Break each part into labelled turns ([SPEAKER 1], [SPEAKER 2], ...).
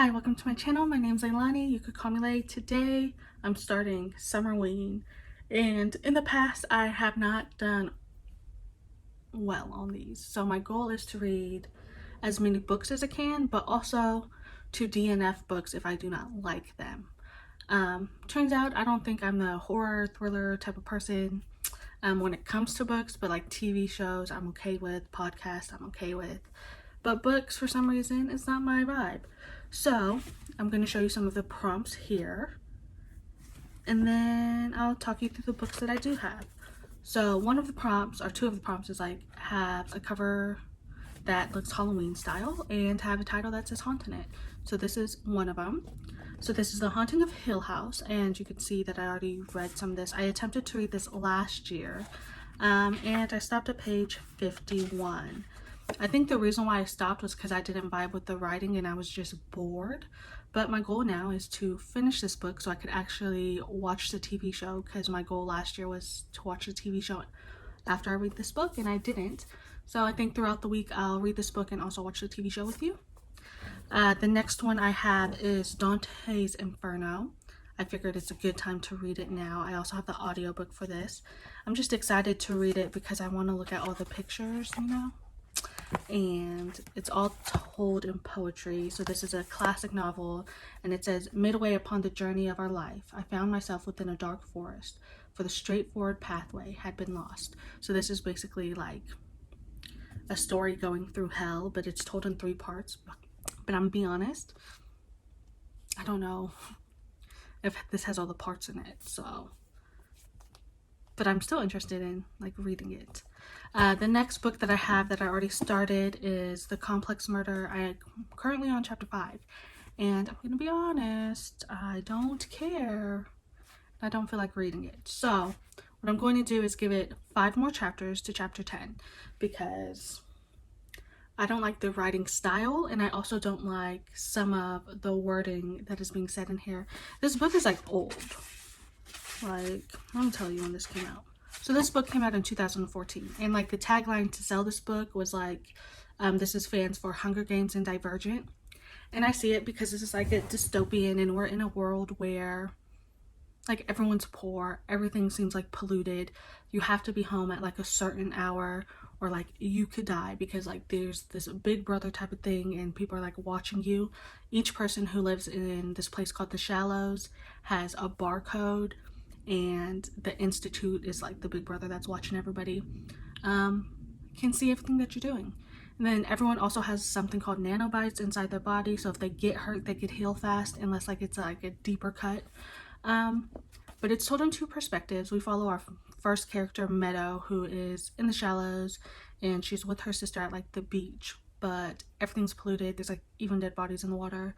[SPEAKER 1] Hi, welcome to my channel. My name's Leilani. You could call me Lay. Today, I'm starting Summerween. And in the past, I have not done well on these. So my goal is to read as many books as I can, but also to DNF books if I do not like them. Turns out I don't think I'm the horror thriller type of person when it comes to books, but like TV shows I'm okay with, podcasts I'm okay with. But books, for some reason, is not my vibe. So I'm going to show you some of the prompts here, and then I'll talk you through the books that I do have. So one of the prompts, or two of the prompts, is like have a cover that looks Halloween style and have a title that says haunt in it. So this is one of them. So this is The Haunting of Hill House, and you can see that I already read some of this. I attempted to read this last year, and I stopped at page 51. I think the reason why I stopped was because I didn't vibe with the writing and I was just bored. But my goal now is to finish this book so I could actually watch the TV show, because my goal last year was to watch the TV show after I read this book, and I didn't. So I think throughout the week I'll read this book and also watch the TV show with you. The next one I have is Dante's Inferno. I figured it's a good time to read it now. I also have the audiobook for this. I'm just excited to read it because I want to look at all the pictures, and it's all told in poetry. So this is a classic novel, and it says, midway upon the journey of our life, I found myself within a dark forest, for the straightforward pathway had been lost. So this is basically like a story going through hell, but it's told in 3 parts. But I'm gonna be honest, I don't know if this has all the parts in it, so, but I'm still interested in like reading it. The next book that I have that I already started is The Complex Murder. I'm currently on chapter 5, and I'm gonna be honest, I don't care. I don't feel like reading it. So what I'm going to do is give it 5 more chapters to chapter 10, because I don't like the writing style, and I also don't like some of the wording that is being said in here. This book is like old. Like, let me tell you when this came out. So this book came out in 2014, and like the tagline to sell this book was like, this is fans for Hunger Games and Divergent. And I see it because this is like a dystopian, and we're in a world where like everyone's poor, everything seems like polluted, you have to be home at like a certain hour, or like you could die because like there's this big brother type of thing and people are like watching you. Each person who lives in this place called the Shallows has a barcode, and the Institute is like the big brother that's watching everybody, can see everything that you're doing. And then everyone also has something called nanobites inside their body, so if they get hurt they could heal fast unless like it's like a deeper cut. But it's told in 2 perspectives. We follow our first character, Meadow, who is in the Shallows, and she's with her sister at like the beach, but everything's polluted. There's like even dead bodies in the water.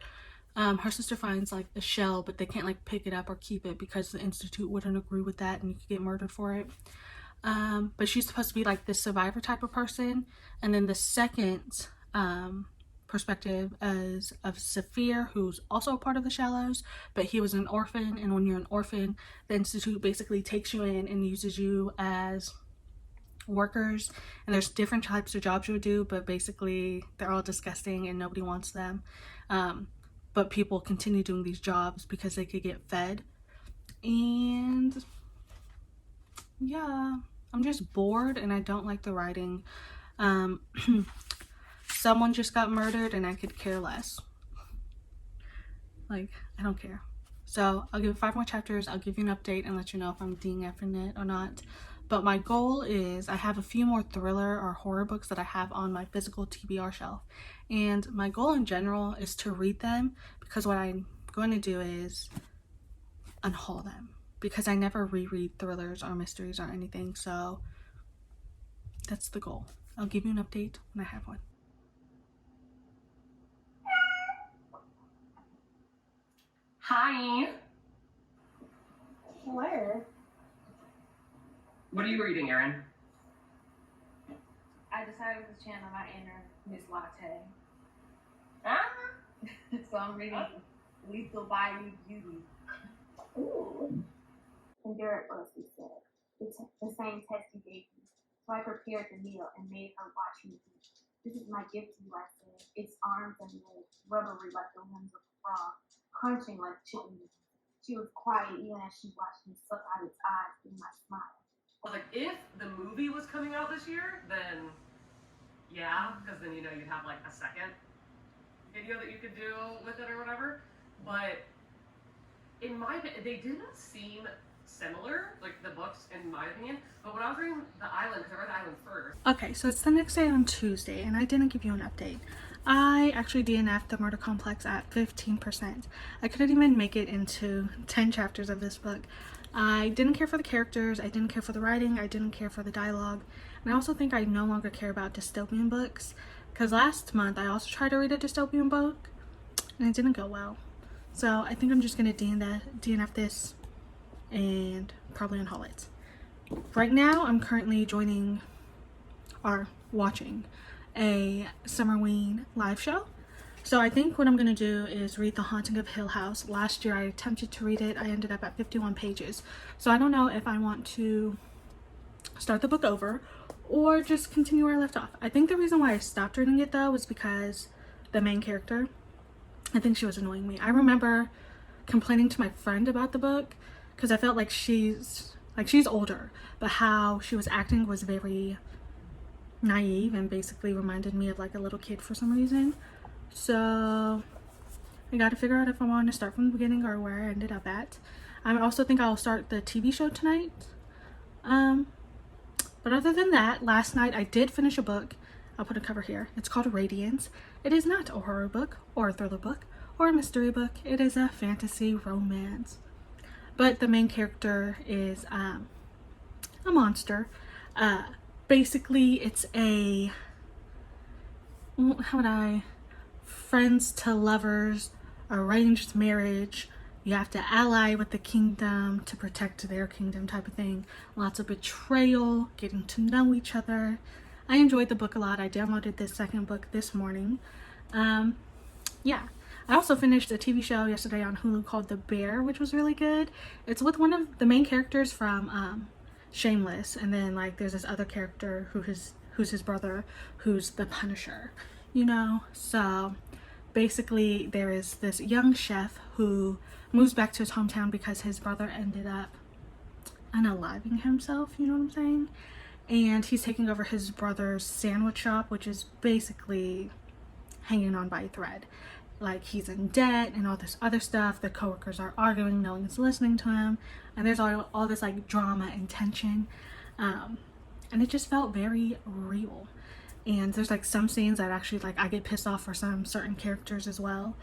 [SPEAKER 1] Her sister finds like a shell, but they can't like pick it up or keep it because the Institute wouldn't agree with that, and you could get murdered for it. But she's supposed to be like this survivor type of person. And then the second perspective is of Saphir, who's also a part of the Shallows, but he was an orphan, and when you're an orphan, the Institute basically takes you in and uses you as workers, and there's different types of jobs you would do, but basically they're all disgusting and nobody wants them. But people continue doing these jobs because they could get fed. And yeah, I'm just bored and I don't like the writing. Someone just got murdered and I could care less. Like, I don't care. So I'll give it 5 more chapters. I'll give you an update and let you know if I'm DNFing it or not. But my goal is, I have a few more thriller or horror books that I have on my physical TBR shelf. And my goal in general is to read them, because what I'm going to do is unhaul them, because I never reread thrillers or mysteries or anything. So that's the goal. I'll give you an update when I have one.
[SPEAKER 2] Hi.
[SPEAKER 3] Where?
[SPEAKER 2] What are you reading, Erin?
[SPEAKER 3] I decided to channel my inner Miss Latte.
[SPEAKER 2] Ah.
[SPEAKER 3] So I'm reading Lethal Bayou Beauty.
[SPEAKER 4] Ooh. Endure it, Leslie said. The same test you gave me. So I prepared the meal and made her watch me eat. This is my gift to you, I said. Its arms and legs, rubbery like the limbs of frog, crunching like chicken wings. She was quiet even as she watched me suck out its eyes through my smile.
[SPEAKER 2] I was like, if the movie was coming out this year, then yeah, because then you know you'd have like a second video that you could do with it or whatever. But in my opinion, they didn't seem similar, like the books, in my opinion. But when I was reading The Island, because I read The Island first.
[SPEAKER 1] Okay, so it's the next day on Tuesday, and I didn't give you an update. I actually DNF'd the murder complex at 15%. I couldn't even make it into 10 chapters of this book. I didn't care for the characters, I didn't care for the writing, I didn't care for the dialogue, and I also think I no longer care about dystopian books, because last month I also tried to read a dystopian book, and it didn't go well. So I think I'm just going to DNF this and probably unhaul it. Right now I'm currently watching a Summerween live show. So I think what I'm going to do is read The Haunting of Hill House. Last year I attempted to read it. I ended up at 51 pages. So I don't know if I want to start the book over or just continue where I left off. I think the reason why I stopped reading it though was because the main character, I think she was annoying me. I remember complaining to my friend about the book because I felt like she's older, but how she was acting was very naive and basically reminded me of like a little kid for some reason. So I got to figure out if I want to start from the beginning or where I ended up at. I also think I'll start the TV show tonight. But other than that, last night I did finish a book. I'll put a cover here. It's called Radiance. It is not a horror book or a thriller book or a mystery book. It is a fantasy romance. But the main character is a monster. Basically, it's a friends to lovers, arranged marriage. You have to ally with the kingdom to protect their kingdom type of thing. Lots of betrayal, getting to know each other. I enjoyed the book a lot. I downloaded this second book this morning. Yeah. I also finished a TV show yesterday on Hulu called The Bear, which was really good. It's with one of the main characters from Shameless, and then like there's this other character who's his brother, who's the Punisher, you know. So basically there is this young chef who moves back to his hometown because his brother ended up unaliving himself, you know what I'm saying? And he's taking over his brother's sandwich shop, which is basically hanging on by a thread. Like, he's in debt and all this other stuff. The coworkers are arguing, no one's listening to him, and there's all this like drama and tension, and it just felt very real. And there's like some scenes that actually like I get pissed off for some certain characters as well.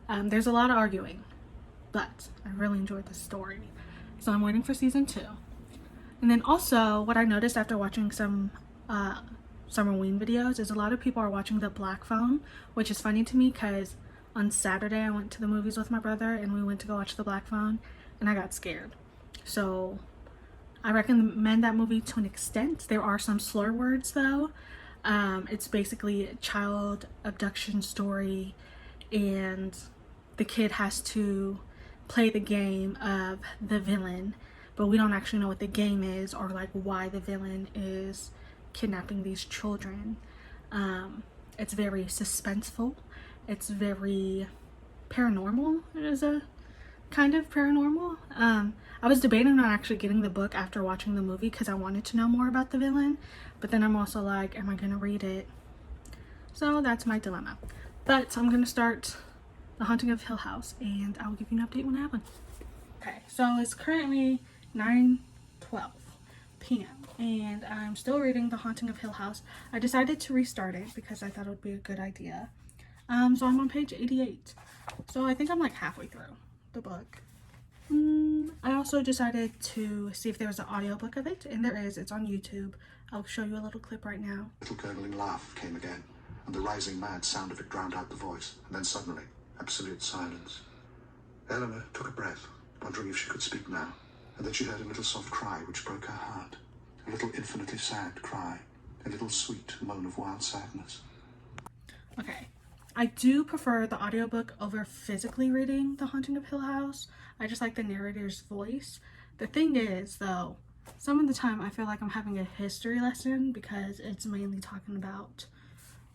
[SPEAKER 1] There's a lot of arguing, but I really enjoyed the story, so I'm waiting for season 2. And then also what I noticed after watching some Summerween videos is a lot of people are watching the Black Phone, which is funny to me because on Saturday I went to the movies with my brother and we went to go watch the Black Phone and I got scared. So I recommend that movie to an extent. There are some slur words though. It's basically a child abduction story and the kid has to play the game of the villain, but we don't actually know what the game is or like why the villain is kidnapping these children. It's very suspenseful. It's very paranormal. It is a kind of paranormal. I was debating on actually getting the book after watching the movie because I wanted to know more about the villain, but then I'm also like, am I gonna read it? So that's my dilemma. But I'm gonna start The Haunting of Hill House and I'll give you an update when it happens. Okay, so it's currently 9:12 p.m. and I'm still reading The Haunting of Hill House. I decided to restart it because I thought it would be a good idea. So I'm on page 88. So I think I'm like halfway through the book. I also decided to see if there was an audiobook of it, and there is. It's on YouTube. I'll show you a little clip right now.
[SPEAKER 5] Little gurgling laugh came again, and the rising mad sound of it drowned out the voice, and then suddenly, absolute silence. Eleanor took a breath, wondering if she could speak now, and then she heard a little soft cry which broke her heart. A little infinitely sad cry, a little sweet moan of wild sadness.
[SPEAKER 1] Okay. I do prefer the audiobook over physically reading The Haunting of Hill House. I just like the narrator's voice. The thing is, though, some of the time I feel like I'm having a history lesson because it's mainly talking about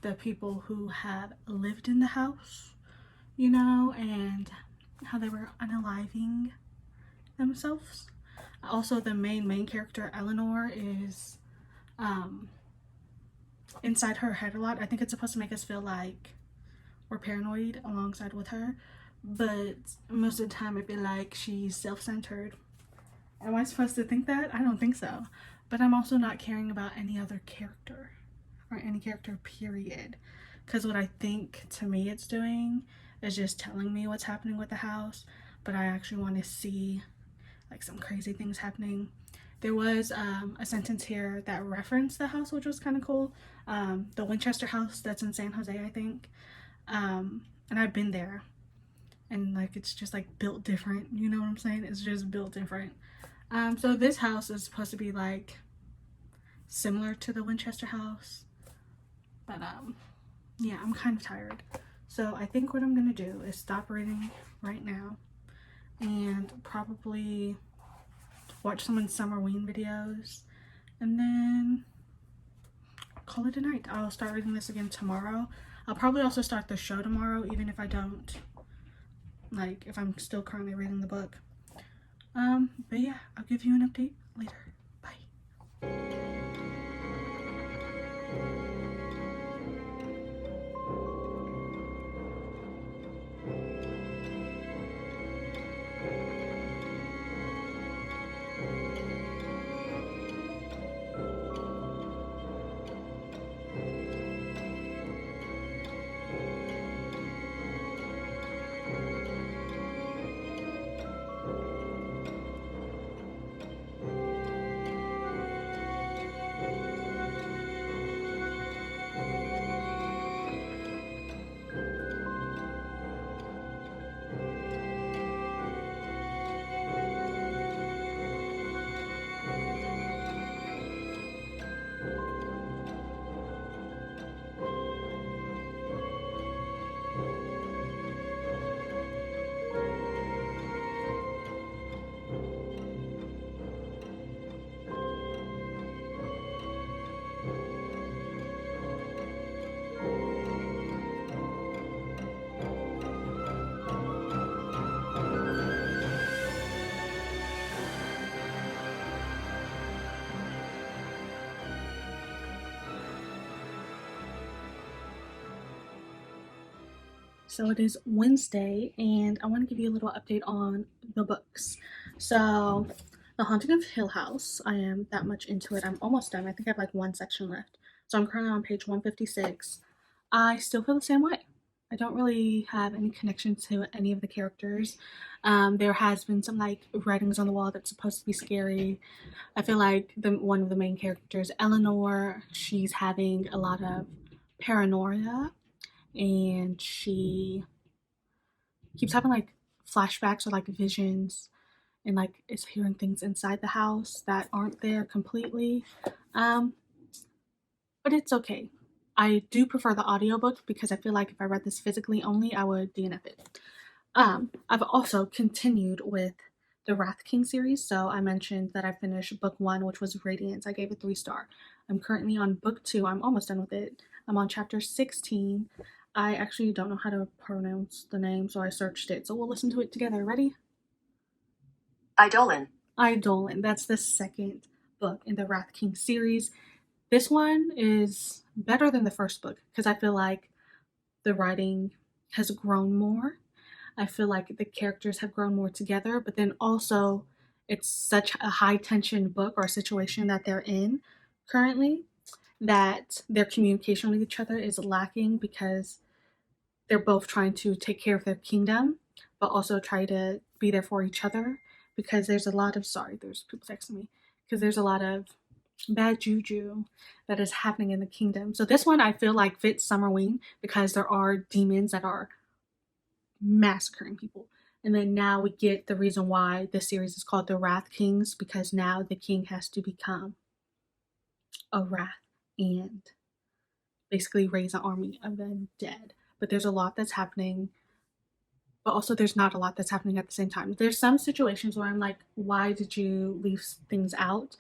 [SPEAKER 1] the people who have lived in the house. you know, and how they were unaliving themselves. Also, the main character, Eleanor, is inside her head a lot. I think it's supposed to make us feel like we're paranoid alongside with her, but most of the time I feel like she's self-centered. Am I supposed to think that? I don't think so. But I'm also not caring about any other character or any character, period. Because what I think to me it's doing is just telling me what's happening with the house, but I actually want to see like some crazy things happening. There was a sentence here that referenced the house, which was kind of cool. The Winchester house that's in San Jose, I think. And I've been there, and like it's just like built different. You know what I'm saying? It's just built different. So this house is supposed to be like similar to the Winchester house, but yeah, I'm kind of tired. So I think what I'm gonna do is stop reading right now and probably watch some Summerween videos, and then call it a night. I'll start reading this again tomorrow. I'll probably also start the show tomorrow, even if I don't, like, if I'm still currently reading the book. But yeah, I'll give you an update later. Bye. So it is Wednesday, and I want to give you a little update on the books. So, The Haunting of Hill House, I am that much into it. I'm almost done. I think I have like one section left. So I'm currently on page 156. I still feel the same way. I don't really have any connection to any of the characters. There has been some like writings on the wall that's supposed to be scary. I feel like one of the main characters, Eleanor, she's having a lot of paranoia, and she keeps having like flashbacks or like visions, and like is hearing things inside the house that aren't there completely. Um, but it's okay. I do prefer the audiobook because I feel like if I read this physically only, I would DNF it. I've also continued with the Wrath King series. So I mentioned that I finished book one, which was Radiance. I gave it 3 star. I'm currently on book two. I'm almost done with it. I'm on chapter 16. I actually don't know how to pronounce the name, so I searched it. So we'll listen to it together. Ready?
[SPEAKER 2] Eidolon.
[SPEAKER 1] Eidolon. That's the second book in the Wrath King series. This one is better than the first book because I feel like the writing has grown more. I feel like the characters have grown more together, but then also it's such a high tension book or a situation that they're in currently that their communication with each other is lacking because they're both trying to take care of their kingdom, but also try to be there for each other because there's a lot of, sorry, there's people texting me, because there's a lot of bad juju that is happening in the kingdom. So this one I feel like fits Summerween because there are demons that are massacring people. And then now we get the reason why this series is called The Wrath Kings, because now the king has to become a wrath and basically raise an army of the dead. But there's a lot that's happening, but also there's not a lot that's happening at the same time. There's some situations where I'm like, why did you leave things out?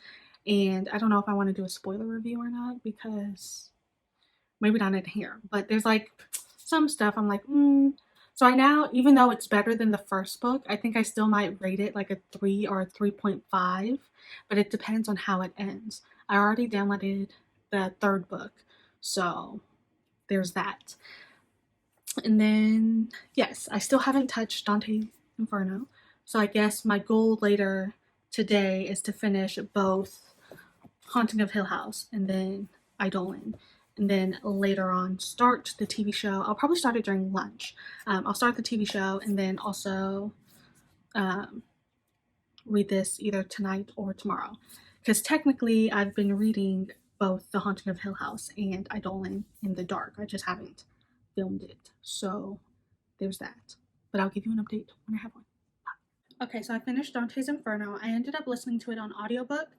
[SPEAKER 1] And I don't know if I want to do a spoiler review or not because maybe not in here, but there's like some stuff I'm like, So I now, even though it's better than the first book, I think I still might rate it like a 3 or a 3.5, but it depends on how it ends. I already downloaded the third book, so there's that. And then, yes, I still haven't touched Dante's Inferno, so I guess my goal later today is to finish both Haunting of Hill House and then Eidolon. And then later on, start the TV show. I'll probably start it during lunch. I'll start the TV show and then also um, read this either tonight or tomorrow. Because technically, I've been reading both The Haunting of Hill House and Eidolon in the dark. I just haven't filmed it. So there's that. But I'll give you an update when I have one. Okay, so I finished Dante's Inferno. I ended up listening to it on audiobook,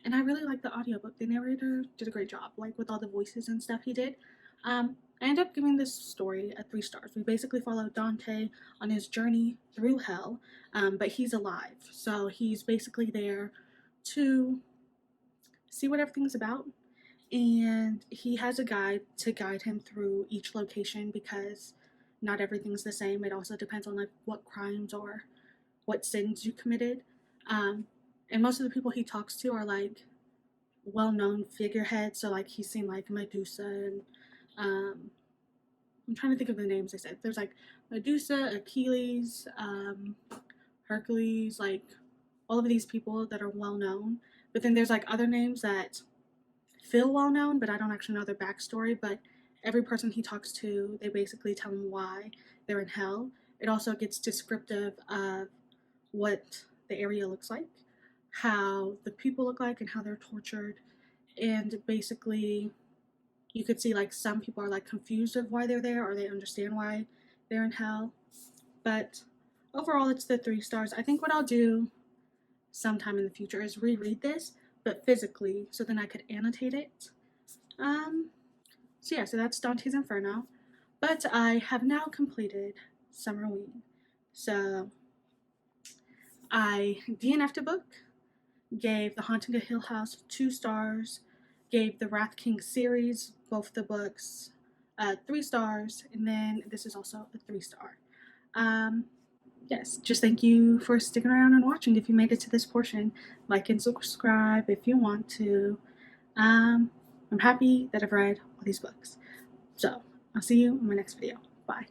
[SPEAKER 1] and I really liked the audiobook. The narrator did a great job, like with all the voices and stuff he did. I ended up giving this story a 3 stars. We basically follow Dante on his journey through hell, but he's alive. So he's basically there to see what everything's about, and he has a guide to guide him through each location because not everything's the same. It also depends on like what crimes or what sins you committed. And most of the people he talks to are like well-known figureheads. So like he's seen like Medusa and I'm trying to think of the names I said. There's like Medusa, Achilles, Hercules, like all of these people that are well known. But then there's like other names that feel well known, but I don't actually know their backstory. But every person he talks to, they basically tell him why they're in hell. It also gets descriptive of what the area looks like, how the people look like, and how they're tortured. And basically, you could see like some people are like confused of why they're there or they understand why they're in hell. But overall, it's the 3 stars. I think what I'll do sometime in the future is reread this, but physically, so then I could annotate it. So yeah, so that's Dante's Inferno. But I have now completed Summerween. So I DNF'd a book, gave The Haunting of Hill House 2 stars, gave the Wrath King series, both the books, 3 stars, and then this is also a 3 star. Yes, just thank you for sticking around and watching. If you made it to this portion, like and subscribe if you want to. I'm happy that I've read all these books. So I'll see you in my next video. Bye.